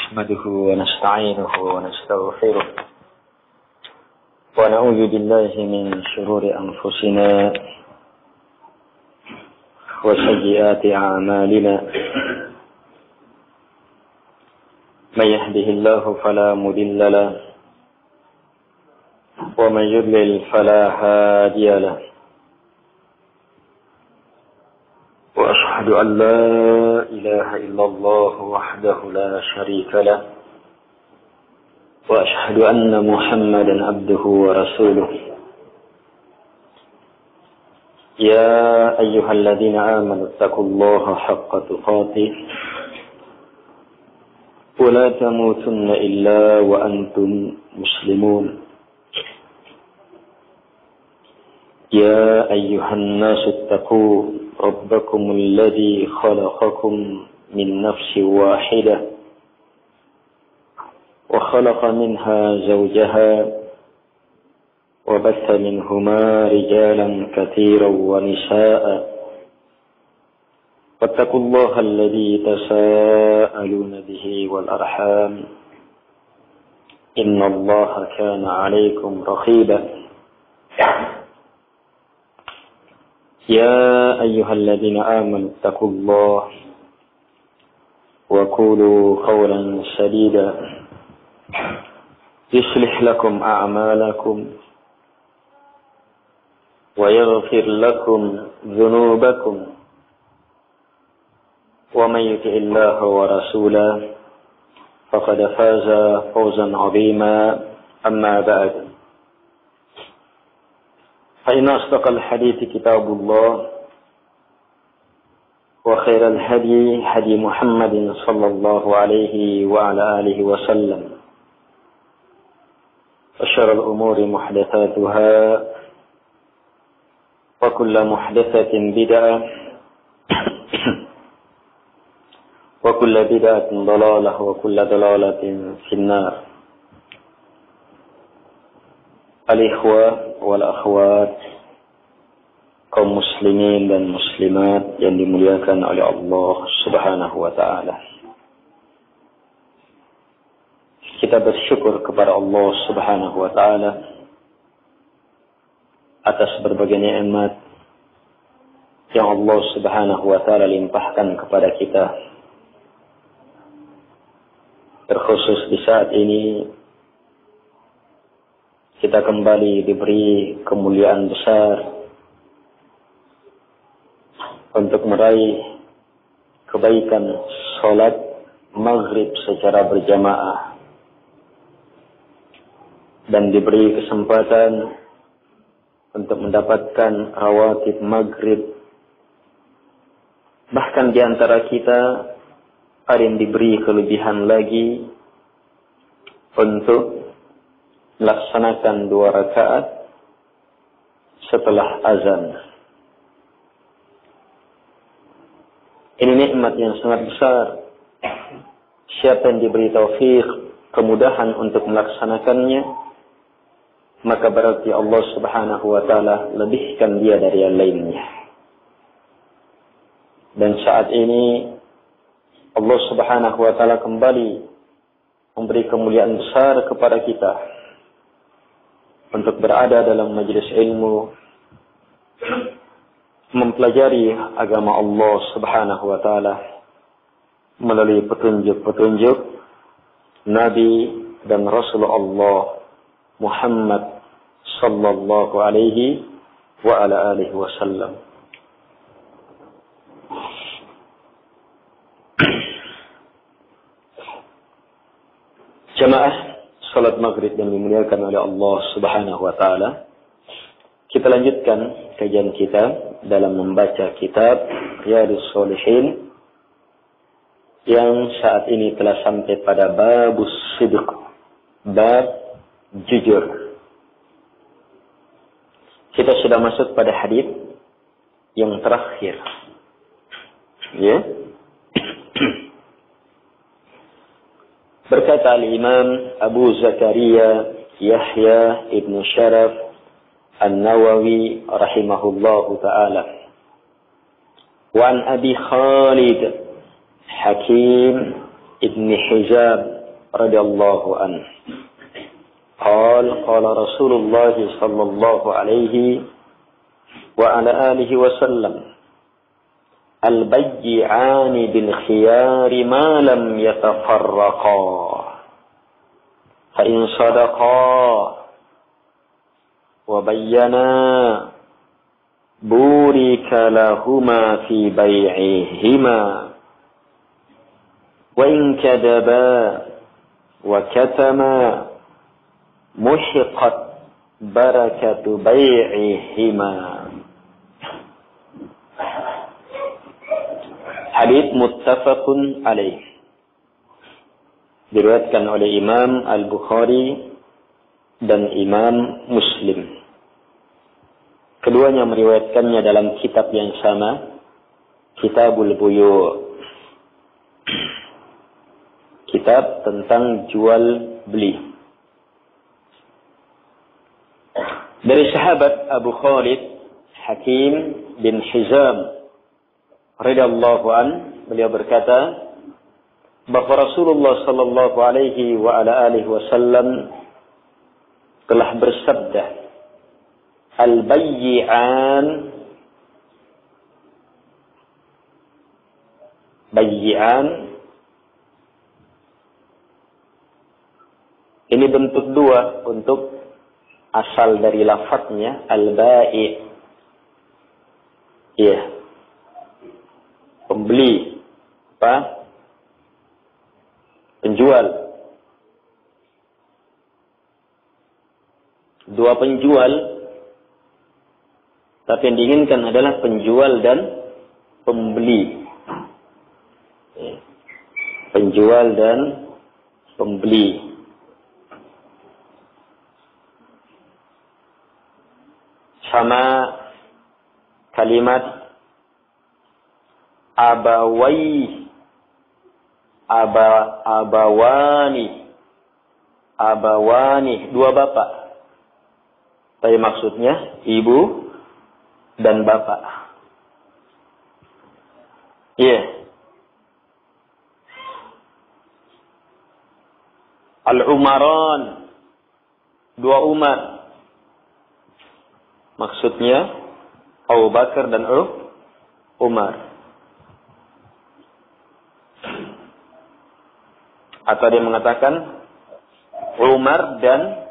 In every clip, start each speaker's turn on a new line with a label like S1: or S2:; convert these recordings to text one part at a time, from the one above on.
S1: نحمده ونستعينه ونستغفره ونعوذ بالله من شرور أنفسنا وسيئات أعمالنا من يهده الله فلا مضل له ومن يضلل فلا هادي له وأشهد أن لا إله إلا الله وحده لا شريك له وأشهد أن محمدا عبده ورسوله يا أيها الذين آمنوا اتقوا الله حق تقاته ولا تموتن إلا وأنتم مسلمون يا أيها الناس اتقوا ربكم الذي خلقكم من نفس واحدة وخلق منها زوجها وبث منهما رجالا كثيرا ونساء واتقوا الله الذي تساءلون به والأرحام إن الله كان عليكم رقيبا يا أيها الذين آمنوا اتقوا الله وقولوا قولا سديدا يصلح لكم أعمالكم ويغفر لكم ذنوبكم ومن يطع الله ورسوله فقد فاز فوزا عظيما أما بعد فإن أصدق الحديث كتاب الله وخير الهدي هدي محمد صلى الله عليه وعلى آله وسلم وشر الأمور محدثاتها وكل محدثة بدعة وكل بدعة ضلالة وكل ضلالة في النار. Al-ikhwah wal akhwat, kaum muslimin dan muslimat yang dimuliakan oleh Allah Subhanahu wa ta'ala. Kita bersyukur kepada Allah Subhanahu wa ta'ala atas berbagai nikmat yang Allah Subhanahu wa ta'ala limpahkan kepada kita. Terkhusus di saat ini kita kembali diberi kemuliaan besar untuk meraih kebaikan salat maghrib secara berjamaah dan diberi kesempatan untuk mendapatkan rawatib maghrib. Bahkan di antara kita ada yang diberi kelebihan lagi untuk melaksanakan 2 rakaat setelah azan. Ini nikmat yang sangat besar. Siapa yang diberi taufik, kemudahan untuk melaksanakannya, maka berarti Allah Subhanahu wa ta'ala lebihkan dia dari yang lainnya. Dan saat ini Allah Subhanahu wa ta'ala kembali memberi kemuliaan besar kepada kita untuk berada dalam majelis ilmu, mempelajari agama Allah Subhanahu wa ta'ala melalui petunjuk-petunjuk Nabi dan Rasulullah Muhammad sallallahu alaihi wa ala alihi wasallam. Jamaah salat maghrib yang dimuliakan oleh Allah Subhanahu wa ta'ala, kita lanjutkan kajian kita dalam membaca kitab Riyadhus Shalihin yang saat ini telah sampai pada babus sidq, bab jujur. Kita sudah masuk pada hadis yang terakhir, ya. Berkata al-Imam Abu Zakaria Yahya ibn Sharaf An-Nawawi rahimahullahu ta'ala, wa an Abi Khalid Hakim ibn Hizam radhiyallahu anhu. Qala Rasulullah sallallahu alaihi wa ala alihi wasallam, al-bayyi'ani bil khiyari ma lam yatafarraqa fa in sadaqa wa bayyana burika lahuma fi bay'ihima wa in kadaba wa katama muhiqat barakatu bay'ihima. Hadits muttafaqun alaih. Diriwayatkan oleh Imam Al-Bukhari dan Imam Muslim. Keduanya meriwayatkannya dalam kitab yang sama, Kitabul Buyu'. Kitab tentang jual beli. Dari sahabat Abu Khalid Hakim bin Hizam radhiyallahu an, beliau berkata bahwa Rasulullah sallallahu alaihi wa ala alihi wasallam telah bersabda, al-bayyi'an, bayyi'an ini bentuk dua untuk asal dari lafadznya al-bai'. Iya. Pembeli, apa? Penjual. Dua penjual, tapi yang diinginkan adalah penjual dan pembeli. Penjual dan pembeli. Sama kalimat abawani, dua bapak. Tapi maksudnya ibu dan bapak. Iya. Al-umaran, dua Umar. Maksudnya Abu Bakar dan Umar. Atau dia mengatakan Umar dan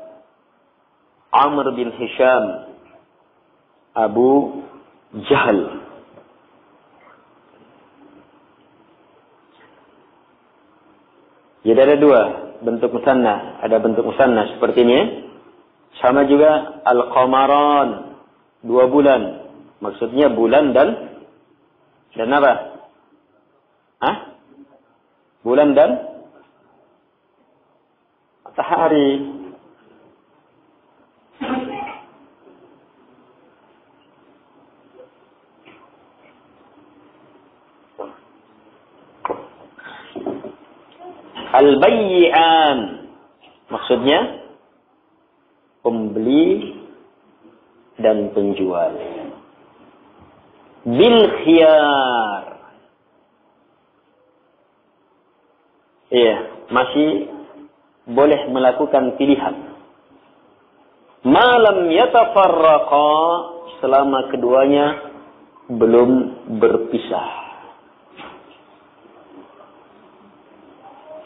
S1: Amr bin Hisham, Abu Jahal. Jadi ada dua bentuk musanna. Ada bentuk musanna seperti ini. Sama juga al-qamaran, dua bulan. Maksudnya bulan dan apa? Hah? Bulan dan matahari. Al-bayyi'an, maksudnya pembeli dan penjual. Bil khiyar. Iya, masih boleh melakukan pilihan. Malam yatafarraqa, selama keduanya belum berpisah.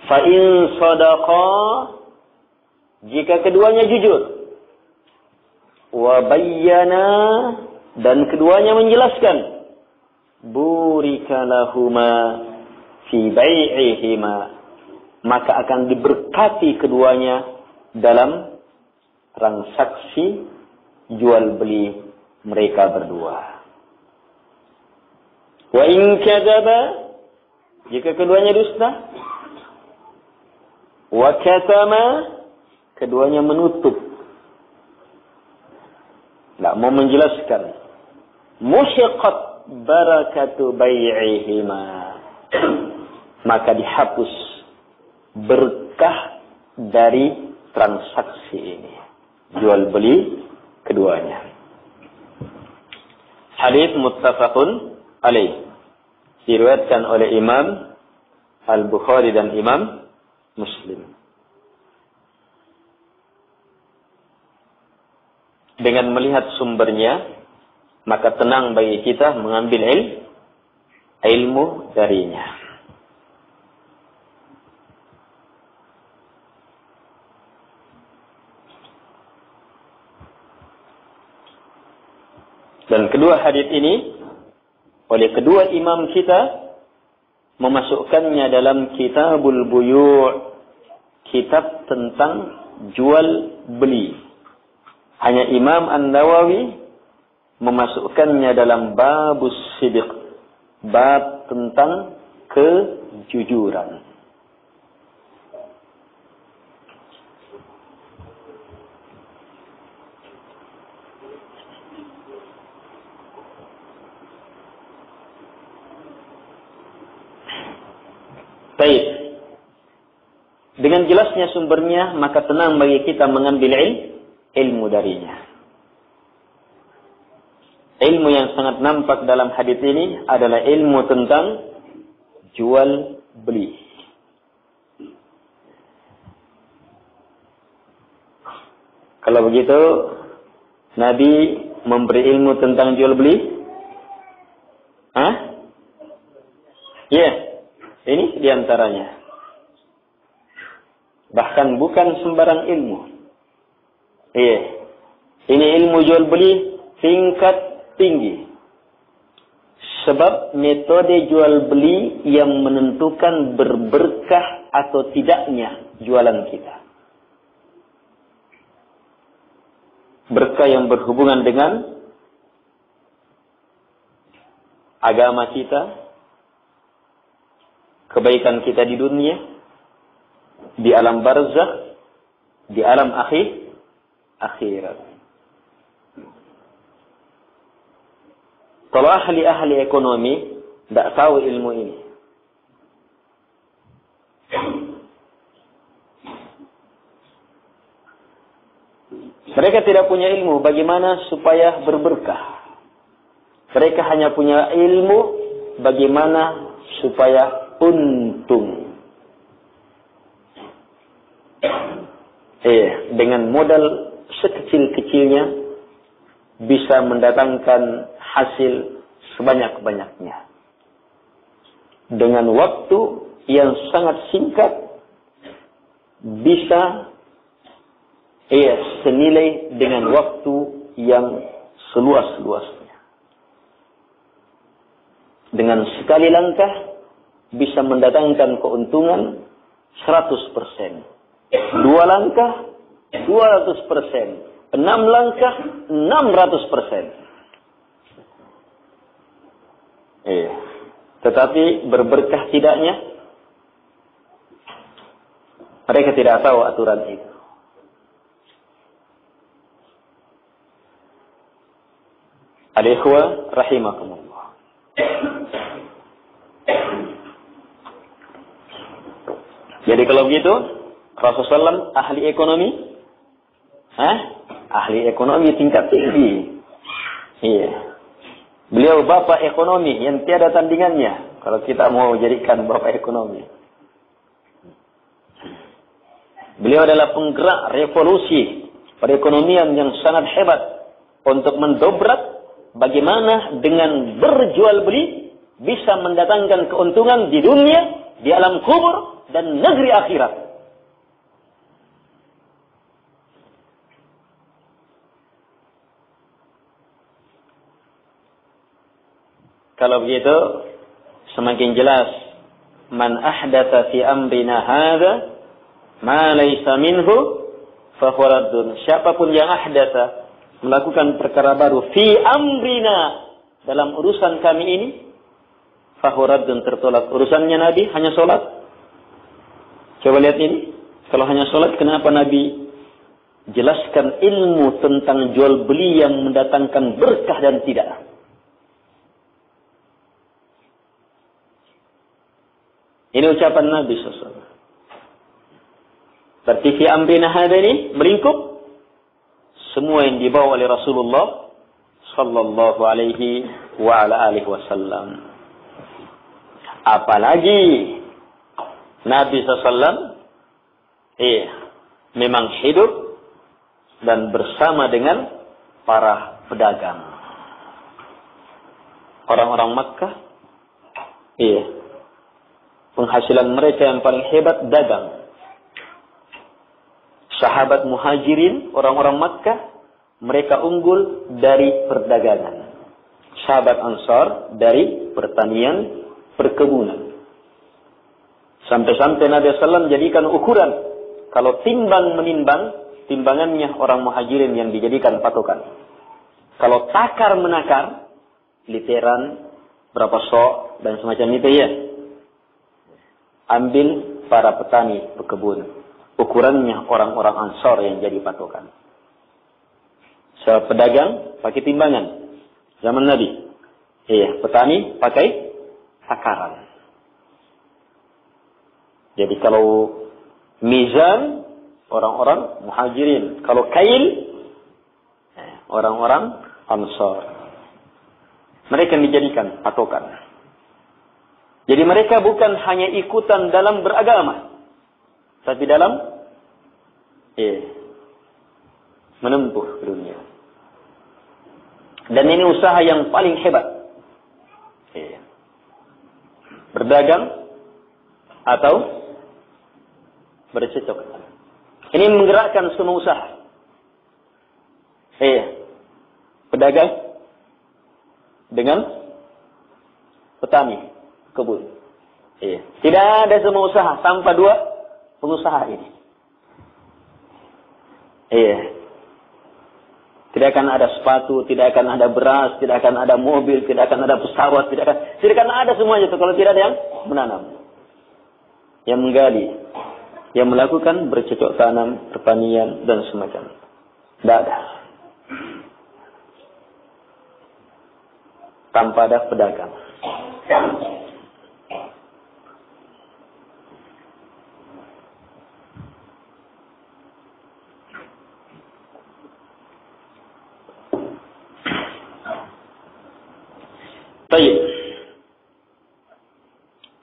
S1: Fa in sadaqa, jika keduanya jujur. Wa bayyana, dan keduanya menjelaskan. Burika lahuma fi bai'ihima, maka akan diberkati keduanya dalam transaksi jual beli mereka berdua. Wa in kadzaba, jika keduanya dusta. Wa katama, keduanya menutup, tidak mau menjelaskan. Musyiqat barakatu bai'ihima, maka dihapus berkah dari transaksi ini, jual beli keduanya. Hadits muttafaqun alaih, diriwayatkan oleh Imam Al-Bukhari dan Imam Muslim. dengan melihat sumbernya, maka tenang bagi kita mengambil ilmu darinya. Dan kedua hadis ini oleh kedua imam kita memasukkannya dalam Kitabul Buyu', kitab tentang jual beli. Hanya Imam An-Nawawi memasukkannya dalam babus sidq, bab tentang kejujuran. Baik. Dengan jelasnya sumbernya, maka tenang bagi kita mengambil ilmu darinya. Ilmu yang sangat nampak dalam hadis ini adalah ilmu tentang jual beli. Kalau begitu, Nabi memberi ilmu tentang jual beli? Hah? Ya, ini diantaranya. Bahkan bukan sembarang ilmu. Iya. Ini ilmu jual beli tingkat tinggi. Sebab metode jual beli yang menentukan berberkah atau tidaknya jualan kita. Berkah yang berhubungan dengan agama kita, kebaikan kita di dunia, di alam barzakh, di alam akhirat. Kalau ahli ekonomi tidak tahu ilmu ini. Mereka tidak punya ilmu bagaimana supaya berberkah. Mereka hanya punya ilmu bagaimana supaya untung. Dengan modal sekecil-kecilnya bisa mendatangkan hasil sebanyak-banyaknya. Dengan waktu yang sangat singkat bisa senilai dengan waktu yang seluas-luasnya. Dengan sekali langkah bisa mendatangkan keuntungan 100%. 2 langkah 200%. 6 langkah 600%. Tetapi berberkah tidaknya, mereka tidak tahu aturan itu. Al-ikhwah rahimakumullah. Jadi kalau begitu, Rasulullah SAW ahli ekonomi, ahli ekonomi tingkat tinggi. Iya. Beliau bapak ekonomi yang tiada tandingannya. Kalau kita mau jadikan bapak ekonomi. Beliau adalah penggerak revolusi perekonomian yang sangat hebat untuk mendobrak bagaimana dengan berjual beli bisa mendatangkan keuntungan di dunia, di alam kubur, dan negeri akhirat. Kalau begitu, semakin jelas man ahdatsa fi amrina hadza ma laysa minhu fa huwa raddun. Siapapun yang ahdatsa, melakukan perkara baru fi amrina, dalam urusan kami ini, fa huwa raddun, tertolak. Urusannya Nabi hanya salat. Coba lihat ini. Kalau hanya salat, kenapa Nabi jelaskan ilmu tentang jual beli yang mendatangkan berkah dan tidak? Ini ucapan Nabi SAW. Berarti fi amrina hadha ini melingkup semua yang dibawa oleh Rasulullah sallallahu alaihi wa ala alihi wasallam. Apalagi Nabi SAW memang hidup dan bersama dengan para pedagang. Orang-orang Makkah, penghasilan mereka yang paling hebat dagang. Sahabat Muhajirin, orang-orang Makkah, mereka unggul dari perdagangan. Sahabat Ansar dari pertanian, perkebunan. Sampai-sampai Nabi SAW jadikan ukuran. Kalau timbang menimbang, timbangannya orang Muhajirin yang dijadikan patokan. Kalau takar menakar, literan, berapa sok, dan semacam itu ya. Ambil para petani pekebun. Ukurannya orang-orang Ansar yang jadi patokan. Pedagang pakai timbangan. Zaman Nabi. Petani pakai takaran. Jadi kalau mizan, orang-orang Muhajirin. Kalau kail, orang-orang Ansar. Mereka dijadikan patokan. Jadi mereka bukan hanya ikutan dalam beragama, tapi dalam menempuh dunia. Dan ini usaha yang paling hebat. Berdagang atau bercocok. Ini menggerakkan semua usaha. Pedagang dengan petani kebun. Tidak ada semua usaha tanpa dua pengusaha ini. Tidak akan ada sepatu, tidak akan ada beras, tidak akan ada mobil, tidak akan ada pesawat, tidak akan ada semuanya itu kalau tidak ada yang menanam, yang menggali, yang melakukan bercocok tanam, pertanian dan semacamnya. Tidak ada. Tanpa ada pedagang. Baik.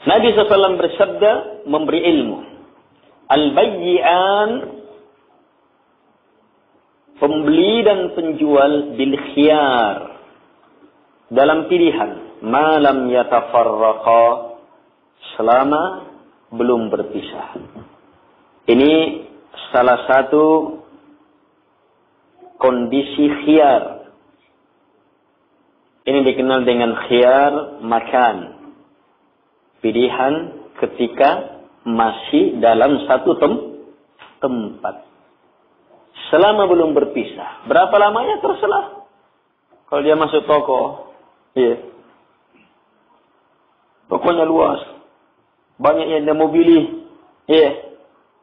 S1: Nabi SAW bersabda memberi ilmu. Al-bayyi'an, pembeli dan penjual bil khiyar, dalam pilihan, malam yatafarraqa, selama belum berpisah. Ini salah satu kondisi khiyar. Ini dikenal dengan khiyar makan. Pilihan ketika masih dalam satu tempat. Selama belum berpisah. Berapa lamanya terserah. Kalau dia masuk toko, tokonya luas. Banyak yang dia mau pilih.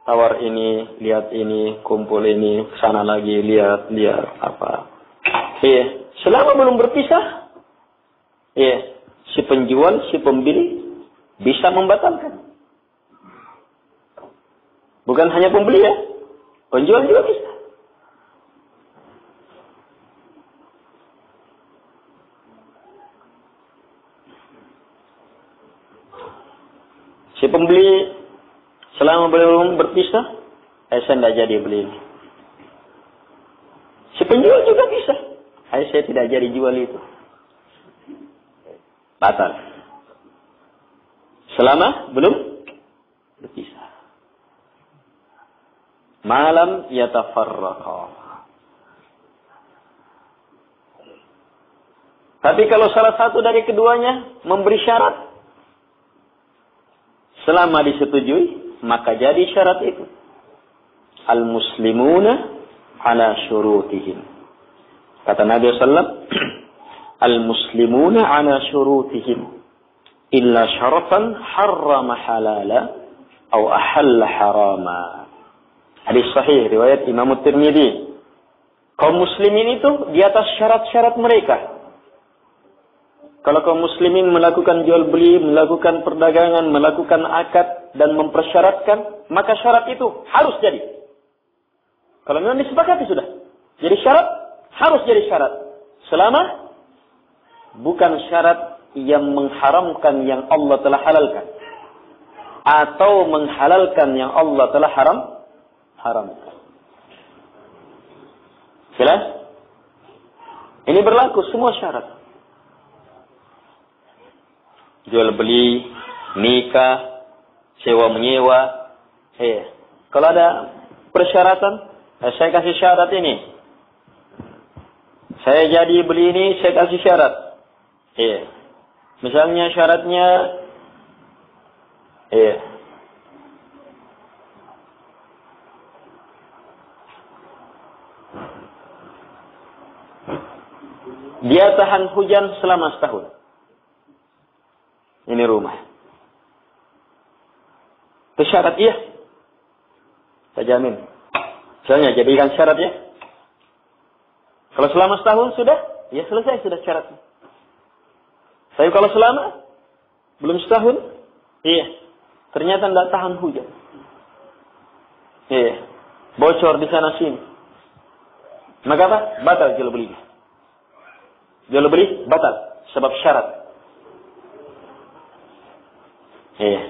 S1: Tawar ini, lihat ini, kumpul ini, sana lagi, lihat apa. Selama belum berpisah, si penjual, si pembeli bisa membatalkan. Bukan hanya pembeli ya, penjual juga bisa. Si pembeli selama belum berpisah, saya tidak jadi beli ini. Si penjual juga bisa. Saya tidak jadi jual itu. Batal. Selama belum berpisah. Malam yatafarraqa. Tapi kalau salah satu dari keduanya memberi syarat, selama disetujui, maka jadi syarat itu. Al-muslimuna ala syurutihim. Kata Nabi SAW, Al-muslimuna ala syurutihim. Illa syaratan harrama halala atau ahalla harama. Hadis sahih, riwayat Imam Tirmidzi. Kaum muslimin itu di atas syarat-syarat mereka. Kalau kaum muslimin melakukan jual beli, melakukan perdagangan, melakukan akad dan mempersyaratkan, maka syarat itu harus jadi. Kalau memang disepakati sudah. Jadi syarat harus jadi syarat. Selama bukan syarat yang mengharamkan yang Allah telah halalkan. Atau menghalalkan yang Allah telah haramkan. Jelas? Ini berlaku semua syarat. Jual beli, nikah, sewa menyewa. Kalau ada persyaratan, saya kasih syarat ini. Saya jadi beli ini, saya kasih syarat. Misalnya syaratnya, dia tahan hujan selama setahun. Ini rumah. Itu syarat, iya. Saya jamin. Misalnya jadikan syarat ya. Kalau selama setahun sudah, ya selesai sudah syaratnya. Tapi kalau selama belum setahun, iya. Ternyata tidak tahan hujan. Iya. Bocor di sana sini. Maka apa? Batal jual belinya. Jual beli batal sebab syarat.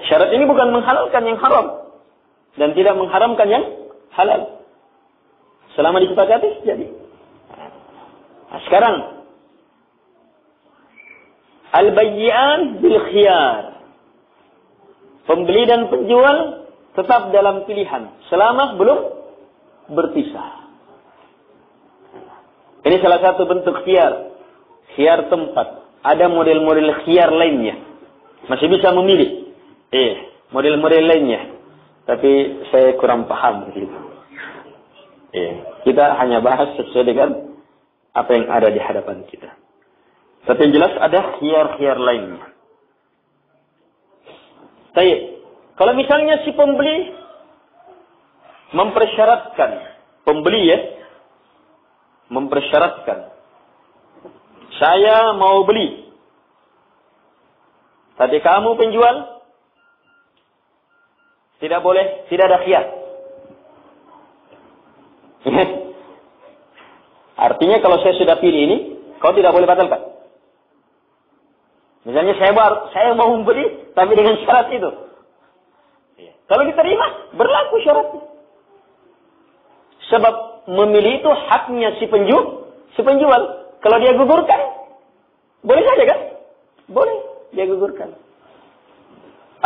S1: Syarat ini bukan menghalalkan yang haram dan tidak mengharamkan yang halal. Selama disepakati jadi. Nah, sekarang al-bayyi'an bil khiyar. Pembeli dan penjual tetap dalam pilihan selama belum berpisah. Ini salah satu bentuk khiyar. Khiyar tempat. Ada model-model khiyar lainnya. Masih bisa memilih. Model-model lainnya. Tapi saya kurang paham gitu. Kita hanya bahas sesuai dengan apa yang ada di hadapan kita. Tapi yang jelas ada khiyar-khiyar lainnya. Baik. Kalau misalnya si pembeli mempersyaratkan, pembeli ya, mempersyaratkan, saya mau beli, tapi kamu penjual tidak boleh, tidak ada khiyar. Artinya kalau saya sudah pilih ini, kau tidak boleh batalkan. Misalnya saya mau membeli, tapi dengan syarat itu. Kalau diterima, berlaku syaratnya. Sebab memilih itu haknya si penjual. Kalau dia gugurkan, boleh saja kan? Boleh, dia gugurkan.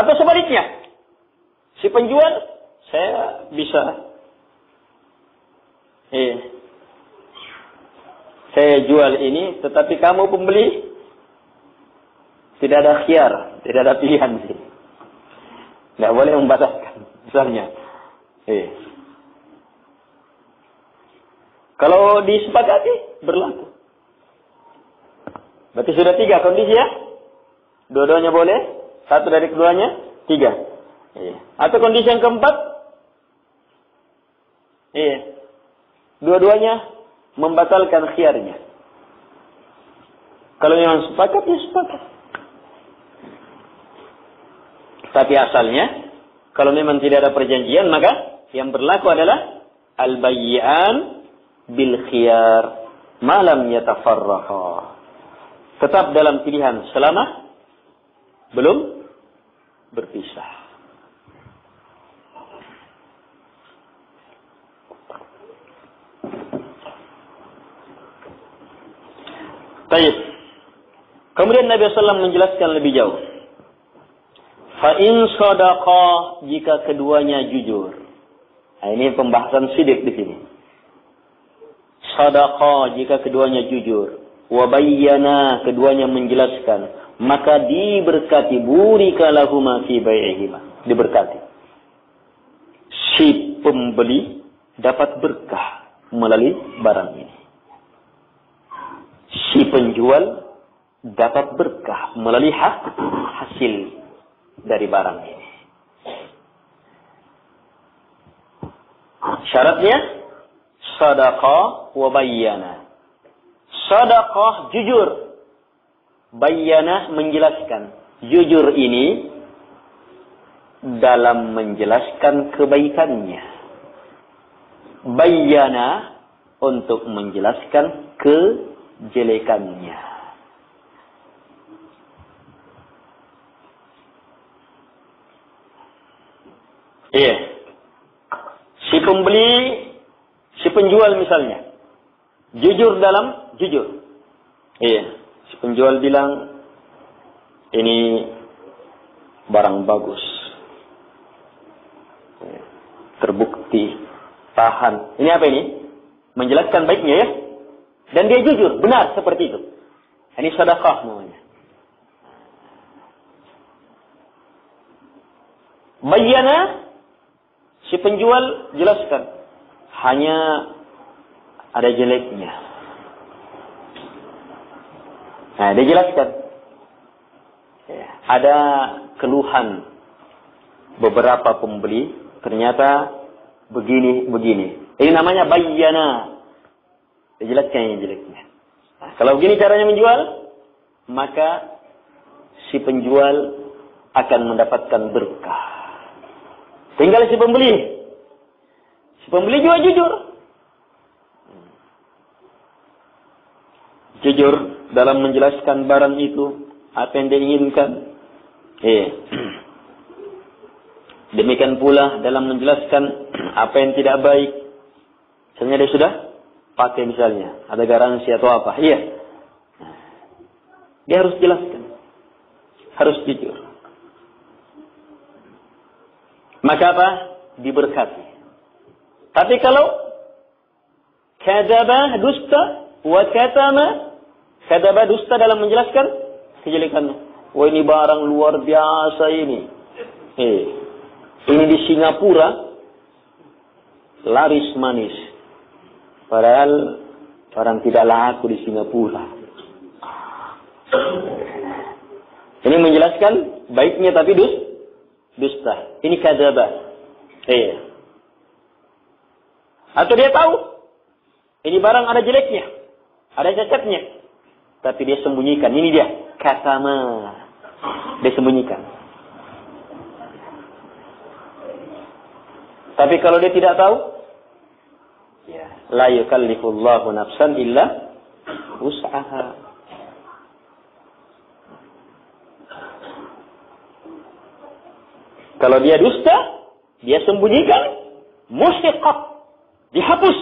S1: Atau sebaliknya. Si penjual, saya bisa. Saya jual ini, tetapi kamu pembeli, tidak ada khiyar, tidak ada pilihan sih. Tidak boleh membatalkan, misalnya. Kalau disepakati, berlaku. Berarti sudah 3 kondisi ya? Dua-duanya boleh, satu dari keduanya, 3. Atau kondisi yang keempat, dua-duanya membatalkan khiyarnya. Kalau memang sepakat, ya sepakat. Tapi asalnya, kalau memang tidak ada perjanjian, maka yang berlaku adalah al-bayyi'an bil khiyar malam yatafarraqa. Tetap dalam pilihan selama belum berpisah. Baik. Kemudian Nabi SAW menjelaskan lebih jauh. Fa'in sadaqa, jika keduanya jujur. Nah, ini pembahasan sidik di sini. Sadaqa, jika keduanya jujur. Wa bayyana, keduanya menjelaskan. Maka diberkati, burika lahuma fi bai'ihima. Diberkati. Si pembeli dapat berkah melalui barang ini. Si penjual dapat berkah melalui hasil dari barang ini. Syaratnya sadaqah wa bayyana. Sadaqah jujur, bayyana menjelaskan. Jujur ini dalam menjelaskan kebaikannya. Bayyana untuk menjelaskan kejelekannya. Iya. Si pembeli, si penjual misalnya, jujur dalam jujur. Iya, si penjual bilang ini barang bagus, terbukti, tahan. Ini apa ini? Menjelaskan baiknya ya. Dan dia jujur, benar seperti itu. Ini sedekah namanya. Bayyana, si penjual jelaskan, hanya ada jeleknya. Nah, dia jelaskan. Ada keluhan beberapa pembeli, ternyata begini. Ini namanya bayyana. Dia jelaskan yang jeleknya. Nah, kalau begini caranya menjual, maka si penjual akan mendapatkan berkah. Tinggal si pembeli. Si pembeli juga jujur. Jujur dalam menjelaskan barang itu, apa yang dia inginkan. Demikian pula dalam menjelaskan apa yang tidak baik. Misalnya dia sudah pakai misalnya, ada garansi atau apa. Iya. Dia harus jelaskan. Harus jujur. Maka apa? Diberkati. Tapi kalau kadzaba dusta wa katama, kadzaba dusta dalam menjelaskan kejelekannya. Wah, ini barang luar biasa ini. Ini di Singapura laris manis. Padahal orang tidak laku di Singapura. Ini menjelaskan baiknya tapi dusta. Ini kadzaba. Atau dia tahu ini barang ada jeleknya, ada cacatnya, tapi dia sembunyikan. Ini dia katama. Dia sembunyikan. Tapi kalau dia tidak tahu, la yukallifullahu nafsan illa wus'aha. Kalau dia dusta, dia sembunyikan, musiqat, dihapus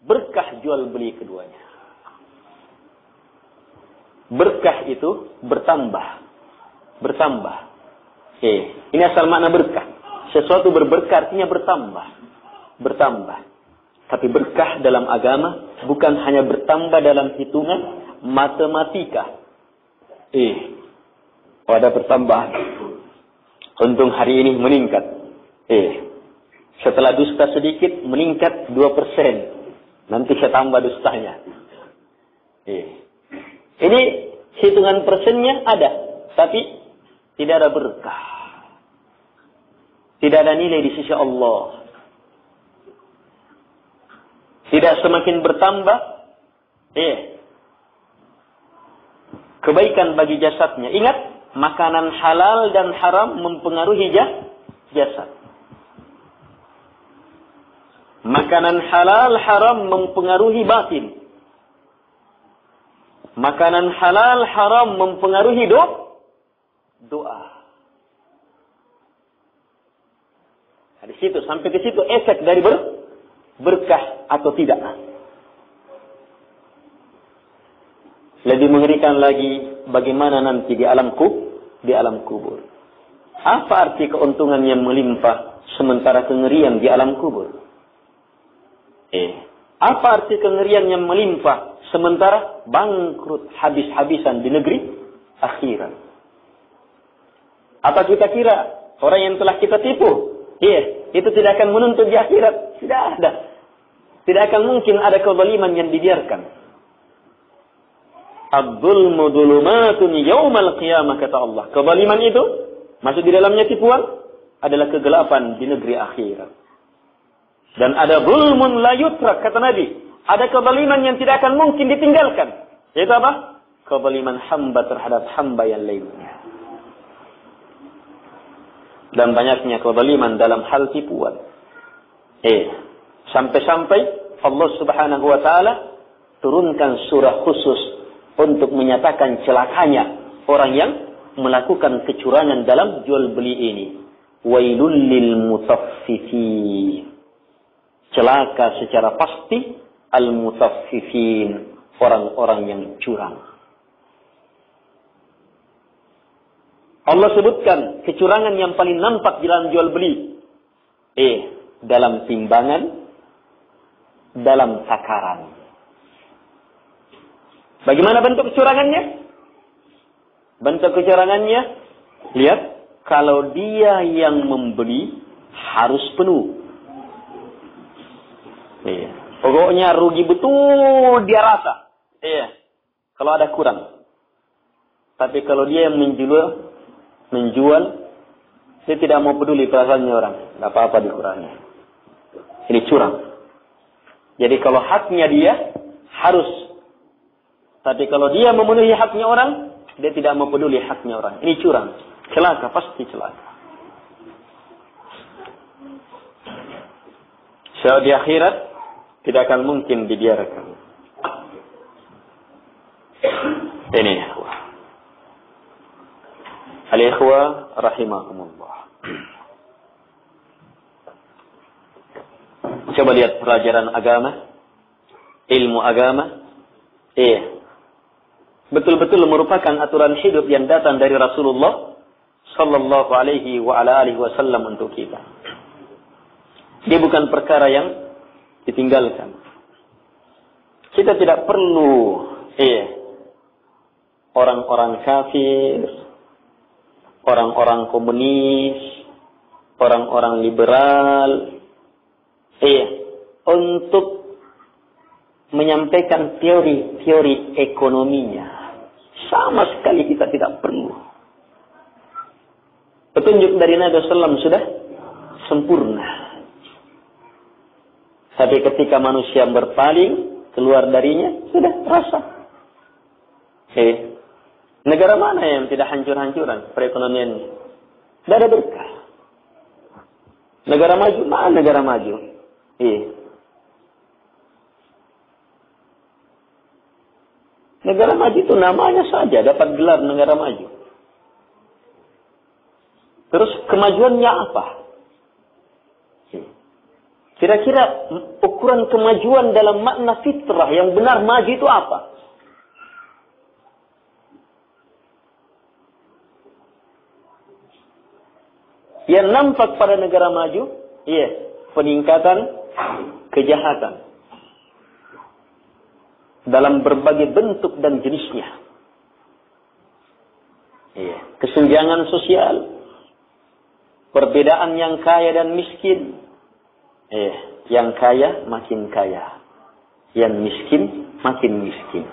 S1: berkah jual beli keduanya. Berkah itu bertambah. Ini asal makna berkah. Sesuatu berberkah artinya bertambah. Tapi berkah dalam agama bukan hanya bertambah dalam hitungan matematika. Ada pertambahan. Untung hari ini meningkat. Setelah dusta sedikit meningkat 2%. Nanti saya tambah dustanya. Ini hitungan persennya ada, tapi tidak ada berkah. Tidak ada nilai di sisi Allah. Tidak semakin bertambah kebaikan bagi jasadnya. Ingat, makanan halal dan haram mempengaruhi jasad. Makanan halal haram mempengaruhi batin. Makanan halal haram mempengaruhi doa. Di situ sampai ke situ efek dari berkah atau tidak. Lebih mengerikan lagi bagaimana nanti di alam kubur. Apa arti keuntungan yang melimpah sementara kengerian di alam kubur? Apa arti kengerian yang melimpah sementara bangkrut habis-habisan di negeri akhirat? Apa kita kira orang yang telah kita tipu, itu tidak akan menuntut di akhirat? Tidak ada. Tidak akan mungkin ada kezaliman yang dibiarkan. Ad-dzulmu dzulumatun yaumal qiyamah, kata Allah. Kezaliman itu masuk di dalamnya tipuan adalah kegelapan di negeri akhirat. Dan ada zulmun la yutrak, kata Nabi. Ada kezaliman yang tidak akan mungkin ditinggalkan. Yaitu apa? Kezaliman hamba terhadap hamba yang lainnya. Dan banyaknya kezaliman dalam hal tipuan. Sampai-sampai Allah Subhanahu wa taala turunkan surah khusus untuk menyatakan celakanya orang yang melakukan kecurangan dalam jual beli ini. Wailul lil mutaffifin. Celaka secara pasti al-mutaffifin, orang-orang yang curang. Allah sebutkan kecurangan yang paling nampak di dalam jual beli. Dalam timbangan, dalam takaran. Bagaimana bentuk kecurangannya? Bentuk kecurangannya, lihat, kalau dia yang membeli harus penuh. Pokoknya rugi betul dia rasa. Kalau ada kurang. Tapi kalau dia yang menjual, dia tidak mau peduli perasaannya orang. Tidak apa-apa dikurangi. Ini curang. Jadi kalau haknya dia, harus. Tapi kalau dia memenuhi haknya orang, dia tidak mau peduli haknya orang. Ini curang. Celaka, pasti celaka. So, di akhirat, tidak akan mungkin dibiarkan. Ini ikhwah. Al-ikhwah rahimahumullah. Coba lihat pelajaran agama, ilmu agama. Betul-betul merupakan aturan hidup yang datang dari Rasulullah sallallahu alaihi wa ala alihi wasallam untuk kita. Dia bukan perkara yang ditinggalkan. Kita tidak perlu orang-orang kafir, orang-orang komunis, orang-orang liberal untuk menyampaikan teori-teori ekonominya. Sama sekali kita tidak perlu. Petunjuk dari Nabi SAW sudah sempurna. Tapi ketika manusia berpaling, keluar darinya, sudah terasa. Negara mana yang tidak hancur-hancuran perekonomiannya? Tidak ada berkah. Negara maju, mana negara maju? Negara maju itu namanya saja dapat gelar negara maju. Terus kemajuannya apa? Kira-kira ukuran kemajuan dalam makna fitrah yang benar maju itu apa? Yang nampak pada negara maju, peningkatan kejahatan dalam berbagai bentuk dan jenisnya. Kesenjangan sosial, perbedaan yang kaya dan miskin. Yang kaya makin kaya, yang miskin makin miskin.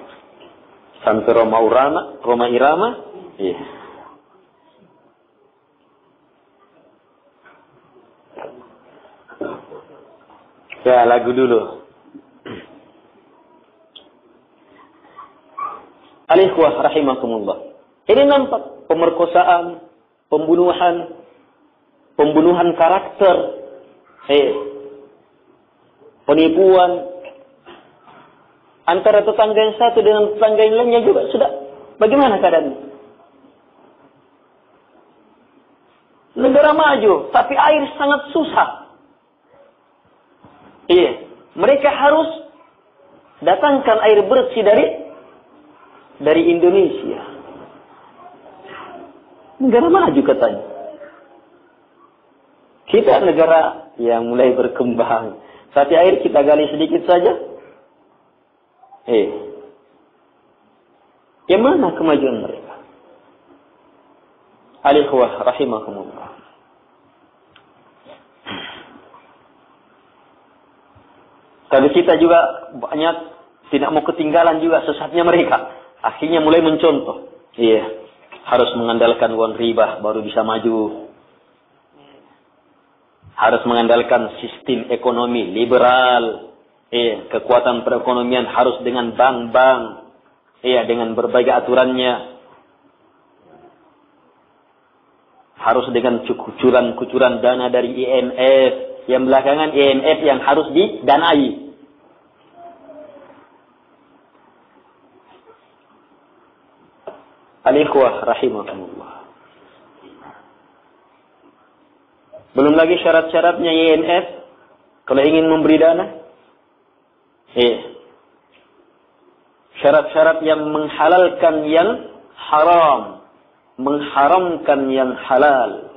S1: Sampai Roma Irama. Ya, lagu dulu. Al-ikhwah rahimakumullah. Ini nampak pemerkosaan, pembunuhan karakter, penipuan antara tetangga yang satu dengan tetangga yang lainnya juga sudah. Bagaimana keadaannya? Negara maju, tapi air sangat susah. Mereka harus datangkan air bersih dari Indonesia. Negara maju katanya. Kita negara yang mulai berkembang. Tapi air kita gali sedikit saja. Yang mana kemajuan mereka? Al-ikhwah rahimahumullah. Tapi kita juga banyak tidak mau ketinggalan juga sesatnya mereka. Akhirnya mulai mencontoh. Harus mengandalkan uang riba baru bisa maju. Harus mengandalkan sistem ekonomi liberal. Kekuatan perekonomian harus dengan bank-bank. Dengan berbagai aturannya. Harus dengan kucuran dana dari IMF. Yang belakangan IMF yang harus didanai. Al-ikhwah rahimahumullah. Belum lagi syarat-syaratnya IMF kalau ingin memberi dana. Syarat-syarat yang menghalalkan yang haram. mengharamkan yang halal.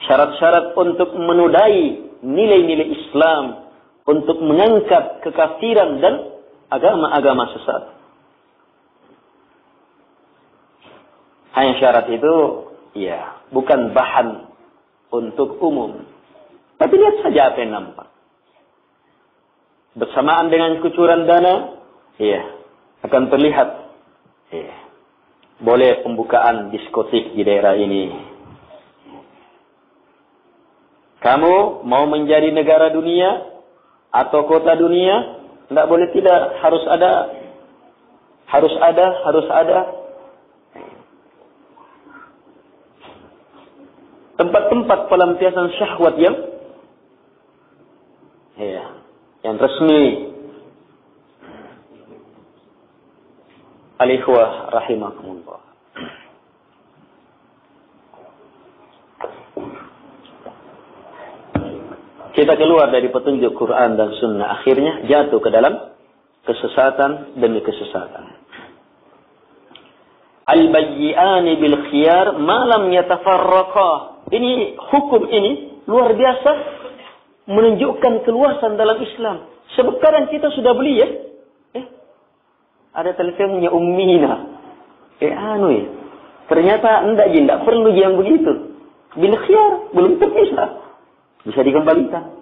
S1: Syarat-syarat untuk menodai nilai-nilai Islam, untuk mengangkat kekafiran dan agama-agama sesat. Hanya syarat itu, ya, bukan bahan untuk umum. Tapi lihat saja apa yang nampak. Bersamaan dengan kucuran dana, ya, akan terlihat, ya, boleh pembukaan diskotik di daerah ini. Kamu mau menjadi negara dunia atau kota dunia, tidak boleh tidak, harus ada. Tempat-tempat pelampiasan syahwat yang resmi. Al-ikhwah rahimakumullah. Kita keluar dari petunjuk Quran dan Sunnah, akhirnya jatuh ke dalam kesesatan demi kesesatan. Al-bayyi'ani bil khiyar ma lam yatafarraqa. Ini hukum ini luar biasa menunjukkan keluasan dalam Islam. Sebab sekarang kita sudah beli, ya. Ada teleponnya Ummina. Ternyata tidak perlu yang begitu. Bil khiyar belum terpisah. Bisa dikembalikan.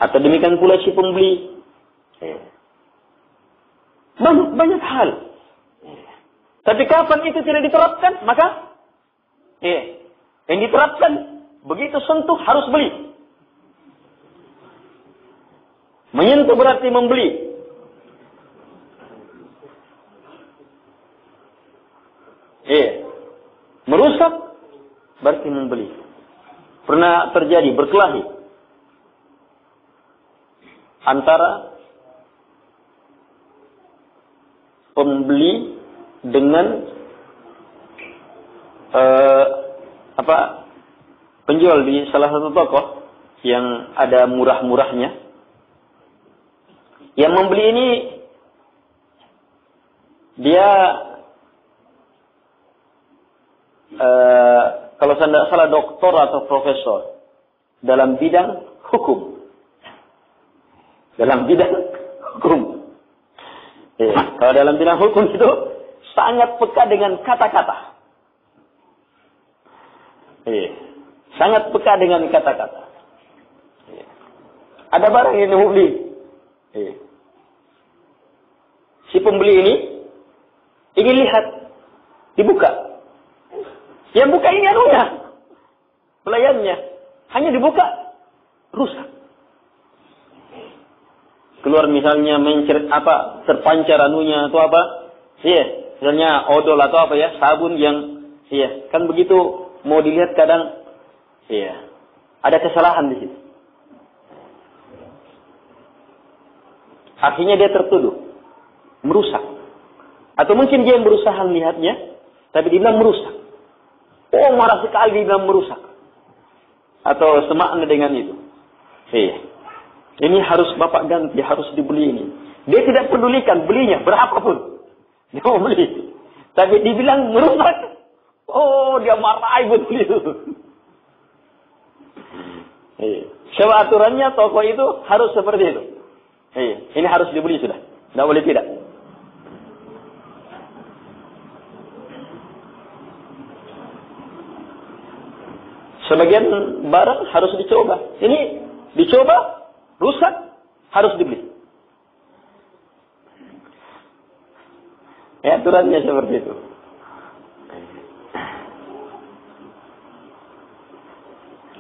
S1: Atau demikian pula si pembeli. Banyak hal. Tapi kapan itu tidak diterapkan, maka yang diterapkan begitu sentuh harus beli. Menyentuh berarti membeli. Merusak berarti membeli. Pernah terjadi berkelahi antara pembeli dengan penjual di salah satu toko yang ada murah-murahnya. Yang membeli ini dia kalau saya tidak salah doktor atau profesor dalam bidang hukum. Dalam bidang hukum. Kalau dalam bidang hukum itu sangat peka dengan kata-kata. Sangat peka dengan kata-kata. Ada barang yang mau beli. Si pembeli ini ingin lihat, dibuka. Yang buka ini anunya, pelayannya. Hanya dibuka, rusak. Keluar misalnya terpancar anunya atau apa. Misalnya odol atau apa ya, sabun yang, kan begitu mau dilihat kadang, ada kesalahan di situ. Akhirnya dia tertuduh, merusak. Atau mungkin dia berusaha melihatnya, tapi dia bilang merusak. Oh, marah sekali dia bilang merusak. Atau semakna dengan itu. Ini harus Bapak ganti, harus dibeli ini. Dia tidak pedulikan belinya, berapapun. Dia mau beli. Tapi dibilang merusak. Oh, dia marah betul itu. Sewa aturannya toko itu harus seperti itu. Ini harus dibeli sudah. Tidak boleh tidak. Sebagian barang harus dicoba. Ini dicoba, rusak, harus dibeli. Aturannya seperti itu.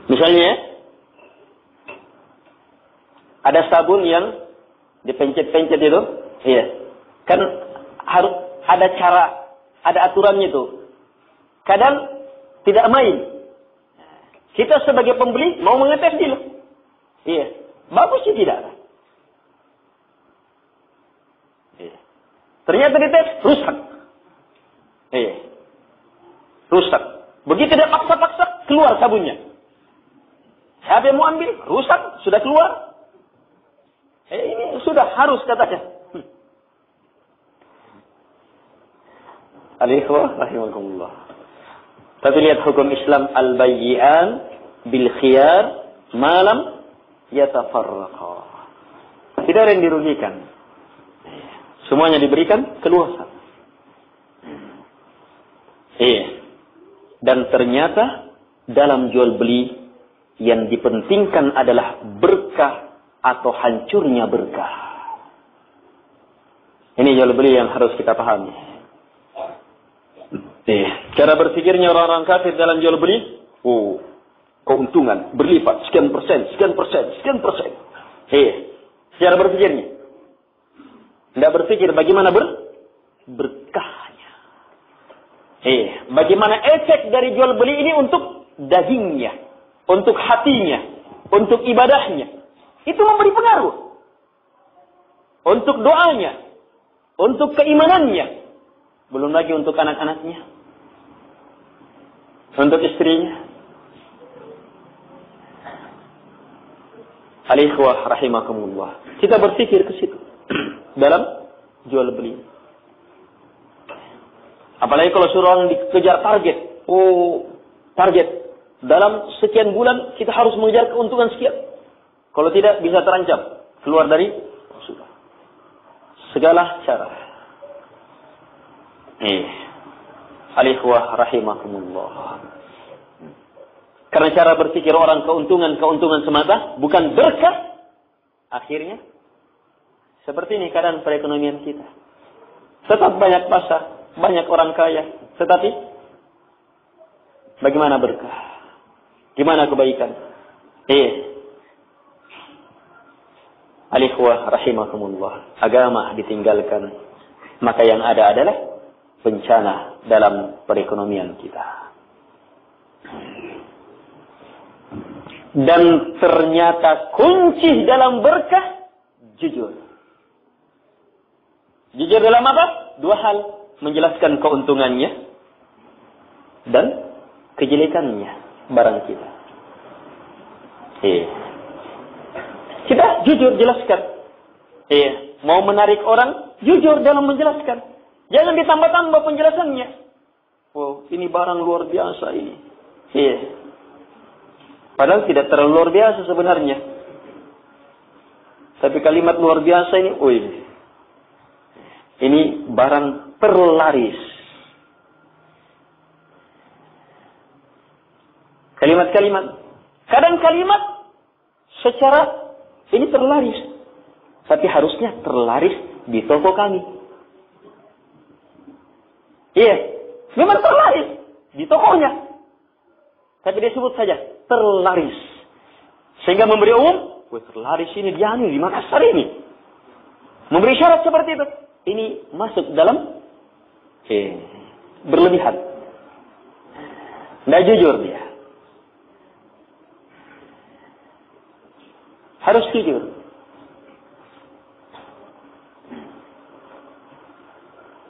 S1: Misalnya, ada sabun yang dipencet-pencet itu, kan harus ada cara, ada aturannya itu. Kadang tidak main. Kita sebagai pembeli mau mengetes dulu. Bagus sih tidak. Ternyata dites, rusak. Rusak. Begitu dia paksa-paksa, keluar sabunnya. Siapa yang mau ambil? Rusak, sudah keluar. Ini sudah harus katanya. Al-ikhwah rahimakumullah. Tapi lihat hukum Islam, al-bayyi'an bil khiyar malam yatafarraqa. Tidak ada yang dirugikan. Semuanya diberikan keluasan. Dan ternyata dalam jual beli yang dipentingkan adalah berkah atau hancurnya berkah. Ini jual beli yang harus kita pahami. Cara berpikirnya orang-orang kafir dalam jual beli, keuntungan berlipat sekian persen. Cara berpikirnya tidak berpikir bagaimana berkahnya. Bagaimana efek dari jual beli ini untuk dagingnya, untuk hatinya, untuk ibadahnya. Itu memberi pengaruh. Untuk doanya, untuk keimanannya. Belum lagi untuk anak-anaknya, untuk istrinya. Al-ikhwah rahimakumullah. Kita berpikir ke situ dalam jual beli. Apalagi kalau suruh orang dikejar target. Target. Dalam sekian bulan kita harus mengejar keuntungan sekian. Kalau tidak bisa terancam keluar dari segala cara. Al-ikhwah rahimakumullah. Karena cara berpikir orang keuntungan semata, bukan berkah. Akhirnya seperti ini keadaan perekonomian kita. Tetap banyak pasar, banyak orang kaya, tetapi bagaimana berkah? Gimana kebaikan? Al-ikhwah rahimakumullah. Agama ditinggalkan, maka yang ada adalah bencana dalam perekonomian kita. Dan ternyata kunci dalam berkah jujur. Jujur dalam apa? Dua hal. Menjelaskan keuntungannya dan kejelekannya barang kita. Kita jujur jelaskan. Mau menarik orang, jujur dalam menjelaskan. Jangan ditambah-tambah penjelasannya. Ini barang luar biasa ini. Padahal tidak terlalu luar biasa sebenarnya. Tapi kalimat luar biasa ini, ini barang terlaris. Kalimat-kalimat. Kadang kalimat secara ini terlaris. Tapi harusnya terlaris di toko kami. Memang terlaris di tokonya. Tapi dia sebut saja terlaris. Sehingga memberi umum, terlaris ini di Makassar ini. Memberi syarat seperti itu. Ini masuk dalam berlebihan. Tidak jujur dia. Harus jujur.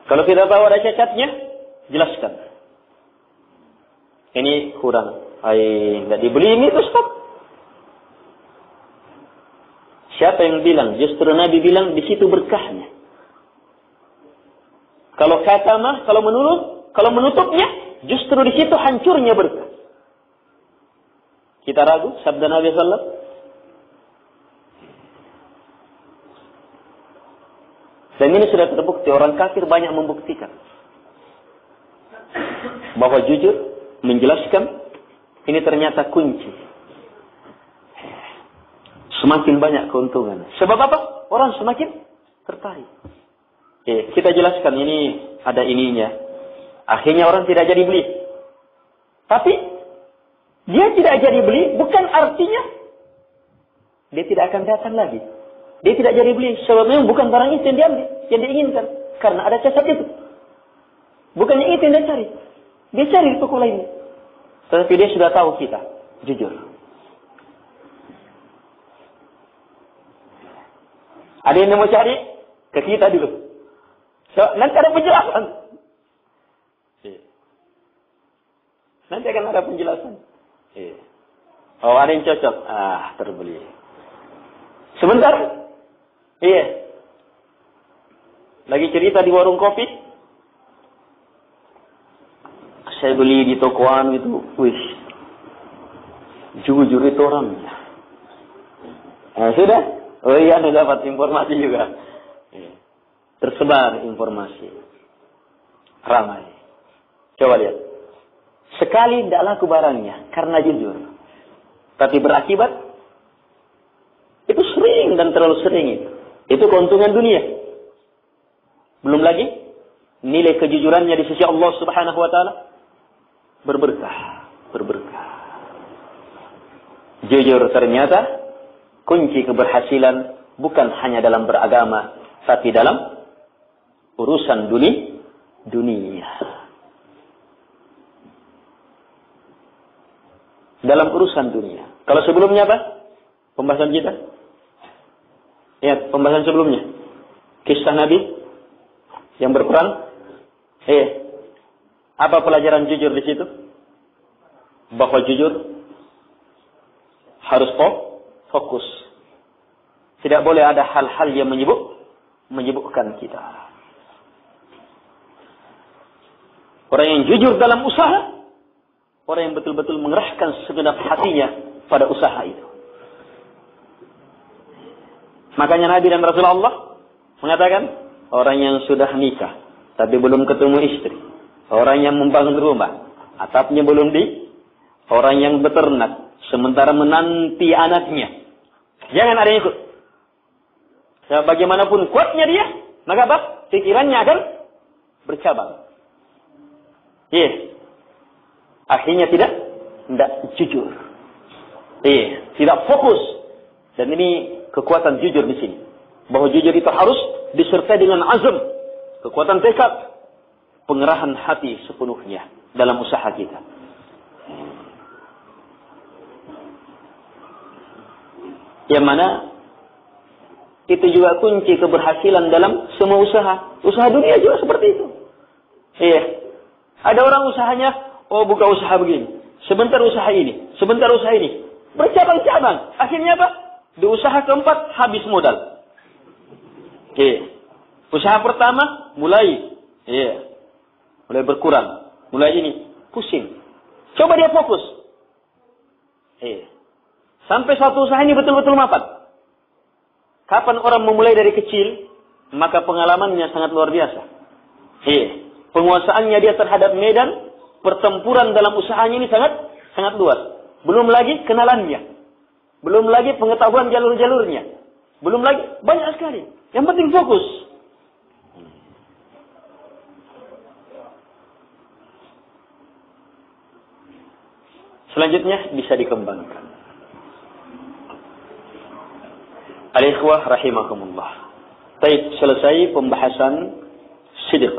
S1: Kalau kita tahu ada cacatnya, jelaskan. Ini kurang. Nggak dibeli ini, terus stop. Siapa yang bilang? Justru Nabi bilang di situ berkahnya. Kalau katamah, kalau menutupnya, justru di situ hancurnya berkah. Kita ragu sabda Nabi sallallahu. Dan ini sudah terbukti, orang kafir banyak membuktikan bahwa jujur menjelaskan ini ternyata kunci. Semakin banyak keuntungan. Sebab apa? Orang semakin tertarik. Kita jelaskan ini ada ininya. Akhirnya orang tidak jadi beli. Tapi dia tidak jadi beli bukan artinya dia tidak akan datang lagi. Dia tidak jadi beli. Sebabnya bukan barang itu yang diambil, yang diinginkan. Karena ada cacat itu. Bukannya itu yang dia cari. Dia cari di toko lain. Tetapi dia sudah tahu kita. Jujur. Ada yang mau cari? Ke kita dulu. Nanti ada penjelasan. Nanti akan ada penjelasan. Ada yang cocok. Terbeli. Sebentar. Lagi cerita di warung kopi. Saya beli di tokoan itu, wih, jujur itu orangnya. Nah, sudah. Oh iya, Anda dapat informasi juga. Tersebar informasi. Ramai. Coba lihat. Sekali tidak laku barangnya karena jujur. Tapi berakibat itu sering dan terlalu sering itu. Itu keuntungan dunia. Belum lagi nilai kejujurannya di sisi Allah Subhanahu wa taala berberkah. Jujur ternyata kunci keberhasilan bukan hanya dalam beragama, tapi dalam urusan dunia. Dalam urusan dunia. Kalau sebelumnya apa? Pembahasan kita? Ingat pembahasan sebelumnya. Kisah Nabi yang berperang. Apa pelajaran jujur di situ? Bahwa jujur harus fokus. Tidak boleh ada hal-hal yang menyibukkan kita. Orang yang jujur dalam usaha, orang yang betul-betul mengerahkan segenap hatinya pada usaha itu. Makanya Nabi dan Rasulullah mengatakan, orang yang sudah nikah tapi belum ketemu istri, orang yang membangun rumah, atapnya belum orang yang beternak sementara menanti anaknya, jangan ada yang ikut. Bagaimanapun kuatnya dia, maka apa? Pikirannya akan bercabang. Akhirnya tidak jujur. Tidak fokus. Dan ini kekuatan jujur di sini. Bahwa jujur itu harus disertai dengan azam, kekuatan tekad, pengerahan hati sepenuhnya dalam usaha kita. Yang mana itu juga kunci keberhasilan dalam semua usaha. Usaha dunia juga seperti itu. Ada orang usahanya, buka usaha begini. Sebentar usaha ini. Bercabang-cabang. Akhirnya apa? Di usaha keempat habis modal. Usaha pertama mulai berkurang. Mulai ini pusing. Coba dia fokus. Sampai suatu usaha ini betul-betul mapan. Kapan orang memulai dari kecil, maka pengalamannya sangat luar biasa. Penguasaannya dia terhadap medan pertempuran dalam usahanya ini sangat luas. Belum lagi kenalannya. Belum lagi pengetahuan jalur-jalurnya. Belum lagi banyak sekali. Yang penting fokus. Selanjutnya bisa dikembangkan. Al-ikhwah rahimakumullah. Baik, selesai pembahasan sidq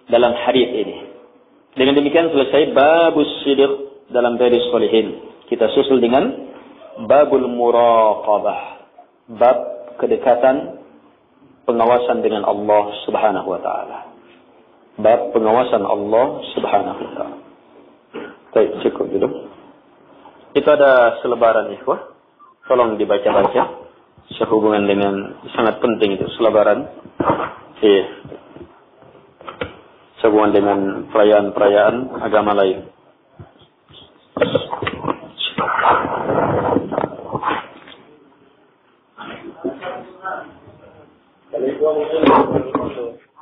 S1: dalam hadis ini. Dengan demikian selesai babus sidq dalam Riyadhus Shalihin. Kita susul dengan babul muraqabah. Bab kedekatan pengawasan dengan Allah Subhanahu wa taala. Bab pengawasan Allah Subhanahu wa taala. Baik, cukup dulu. Itu ada selebaran ikhwah. Tolong dibaca-baca. Sehubungan dengan sangat penting itu selebaran. Sehubungan dengan perayaan-perayaan agama lain. Assalamualaikum warahmatullahi wabarakatuh.